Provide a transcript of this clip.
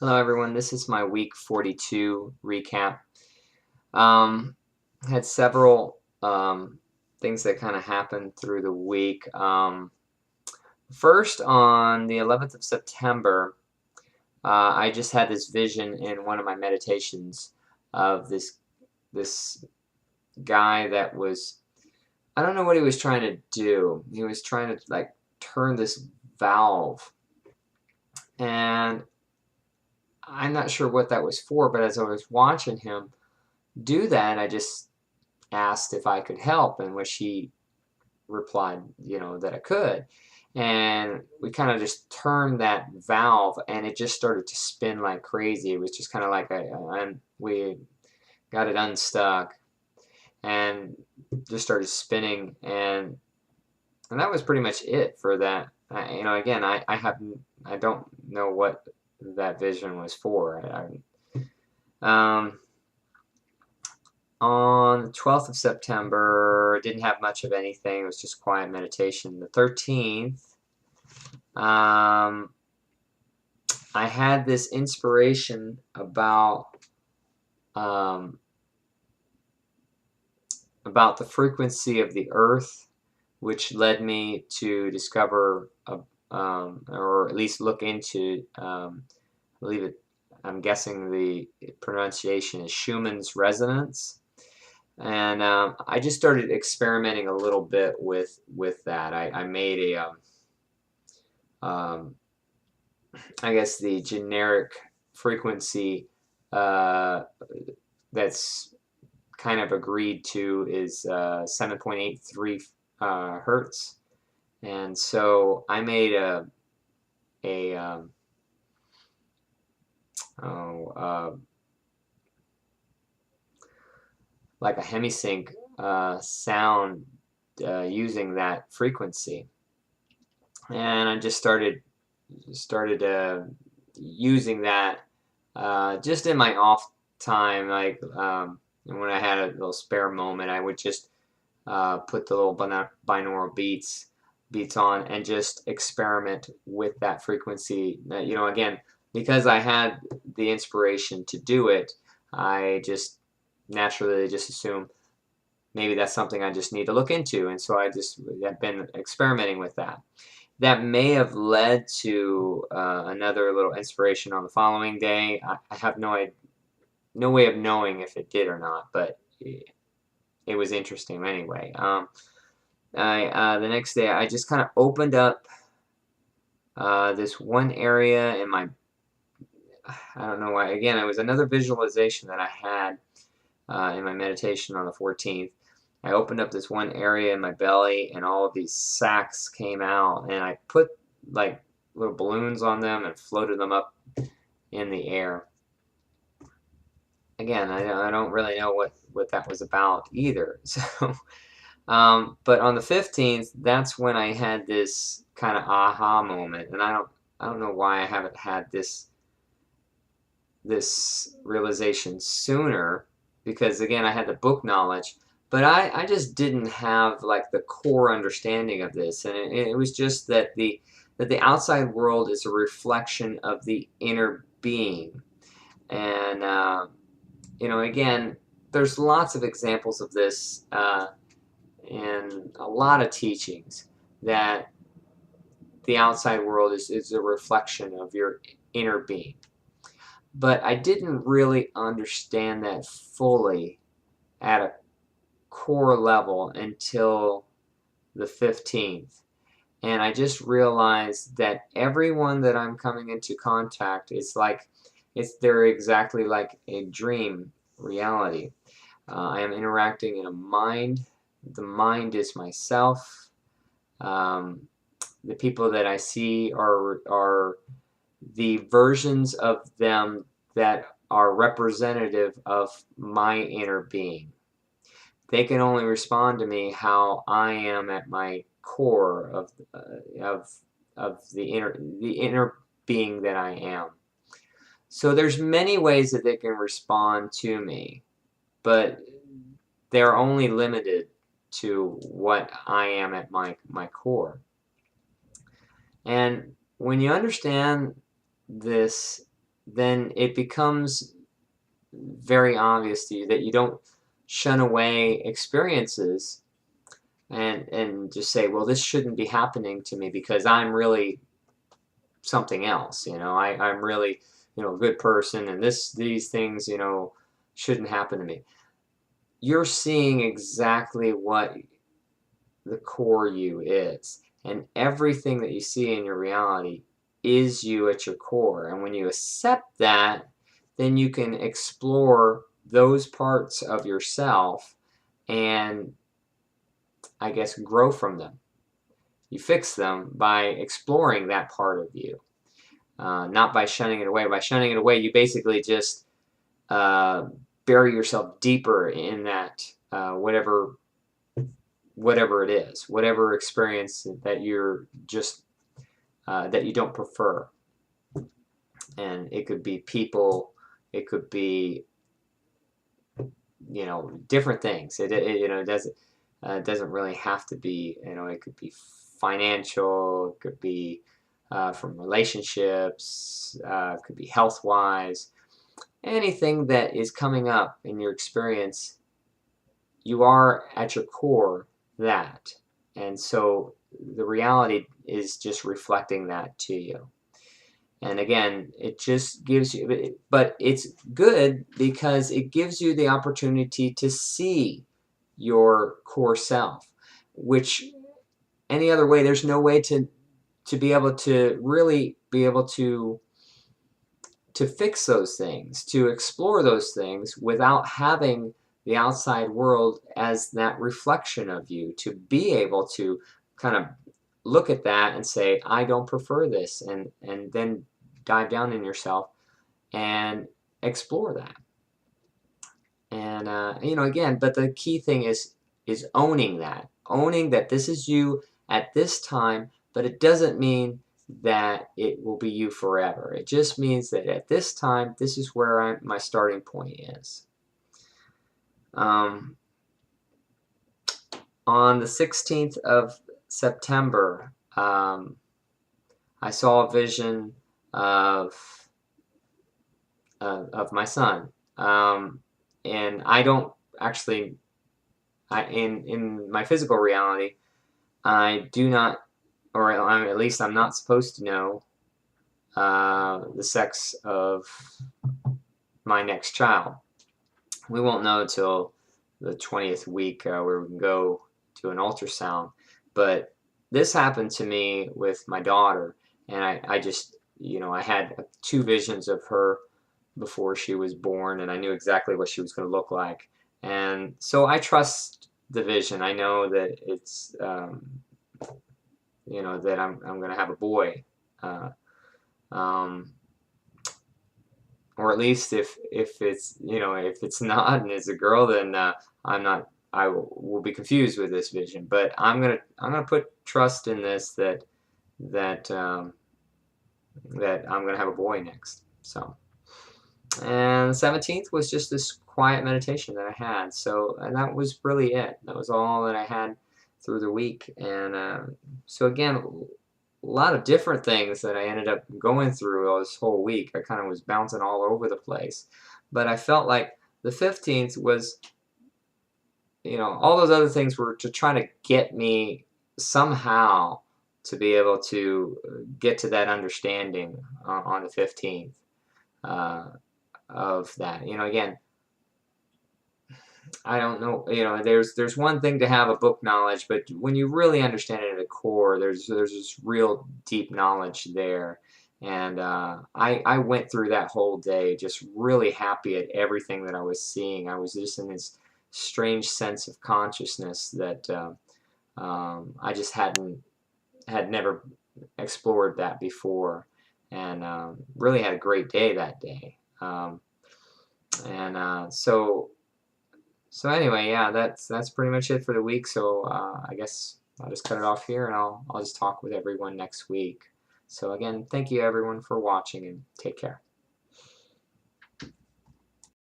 Hello everyone, this is my week 42 recap. Um, had several things that kind of happened through the week. First, on the 11th of September, I just had this vision in one of my meditations of this guy that was, I don't know what he was trying to do. He was trying to like turn this valve, and I'm not sure what that was for, but as I was watching him do that, I just asked if I could help, in which he replied, that I could. And we kind of just turned that valve, and it just started to spin like crazy. It was just kind of like we got it unstuck and just started spinning, and that was pretty much it for that. Again, I don't know what that vision was for. Um, On the 12th of September, didn't have much of anything. It was just quiet meditation. The 13th, I had this inspiration um, about the frequency of the Earth, which led me to discover, or at least look into, I believe it, I'm guessing the pronunciation is Schumann's resonance. And I just started experimenting a little bit with that. I made I guess the generic frequency that's kind of agreed to is 7.83 hertz, and so I made a oh, like a hemisync sound using that frequency, and I just started using that just in my off time, like when I had a little spare moment, I would just put the little binaural beats on and just experiment with that frequency. Again, because I had the inspiration to do it, I just naturally just assume maybe that's something I just need to look into, and so I've been experimenting with that. That may have led to another little inspiration on the following day. I have no way of knowing if it did or not, but it was interesting anyway. The next day I just kind of opened up this one area in my, I don't know why. Again, it was another visualization that I had in my meditation on the 14th. I opened up this one area in my belly, and all of these sacs came out, and I put like little balloons on them and floated them up in the air. Again, I don't really know what that was about either. So, but on the 15th, that's when I had this kind of aha moment, and I don't know why I haven't had this realization sooner, because again, I had the book knowledge, but I just didn't have like the core understanding of this, and it was just that the outside world is a reflection of the inner being. And again, there's lots of examples of this in a lot of teachings, that the outside world is a reflection of your inner being. But I didn't really understand that fully at a core level until the 15th. And I just realized that everyone that I'm coming into contact is like, they're exactly like a dream reality. I am interacting in a mind. The mind is myself. The people that I see are the versions of them that are representative of my inner being. They can only respond to me how I am at my core of the inner being that I am. So there's many ways that they can respond to me, but they're only limited to what I am at my core. And when you understand this then it becomes very obvious to you that you don't shun away experiences and just say, well, this shouldn't be happening to me because I'm really something else. I'm really, a good person, and these things, shouldn't happen to me. You're seeing exactly what the core you is, and everything that you see in your reality is you at your core. And when you accept that, then you can explore those parts of yourself and, I guess, grow from them. You fix them by exploring that part of you, not by shunning it away. By shunning it away, you basically just bury yourself deeper in that, whatever it is, whatever experience that you're just that you don't prefer. And it could be people, it could be, different things. It doesn't really have to be, it could be financial, it could be from relationships, it could be health wise. Anything that is coming up in your experience, you are at your core that. And so the reality is just reflecting that to you. And again, it just gives you, but it's good because it gives you the opportunity to see your core self, which any other way, there's no way to be able to really be able to fix those things, to explore those things without having the outside world as that reflection of you, to be able to kind of look at that and say, I don't prefer this, and then dive down in yourself and explore that. And again, but the key thing is owning that this is you at this time, but it doesn't mean that it will be you forever. It just means that at this time, this is where my starting point is. On the 16th of September, I saw a vision of my son, and I don't actually. In my physical reality, I do not, or at least I'm not supposed to know the sex of my next child. We won't know until the 20th week where we can go to an ultrasound. But this happened to me with my daughter, and I just, I had 2 visions of her before she was born, and I knew exactly what she was going to look like. And so I trust the vision. I know that it's, that I'm going to have a boy. Or at least if it's if it's not and it's a girl, then I will be confused with this vision. But I'm gonna put trust in this that I'm gonna have a boy next. So, and the 17th was just this quiet meditation that I had. So, and that was really it. That was all that I had through the week. And so again, a lot of different things that I ended up going through this whole week. I kind of was bouncing all over the place. But I felt like the 15th was, all those other things were to try to get me somehow to be able to get to that understanding on the 15th of that. Again, I don't know, there's one thing to have a book knowledge, but when you really understand it at the core, there's this real deep knowledge there. And I went through that whole day just really happy at everything that I was seeing. I was just in this strange sense of consciousness that I just had never explored that before, and really had a great day that day. So anyway, yeah, that's pretty much it for the week. So I guess I'll just cut it off here, and I'll just talk with everyone next week. So again, thank you everyone for watching, and take care.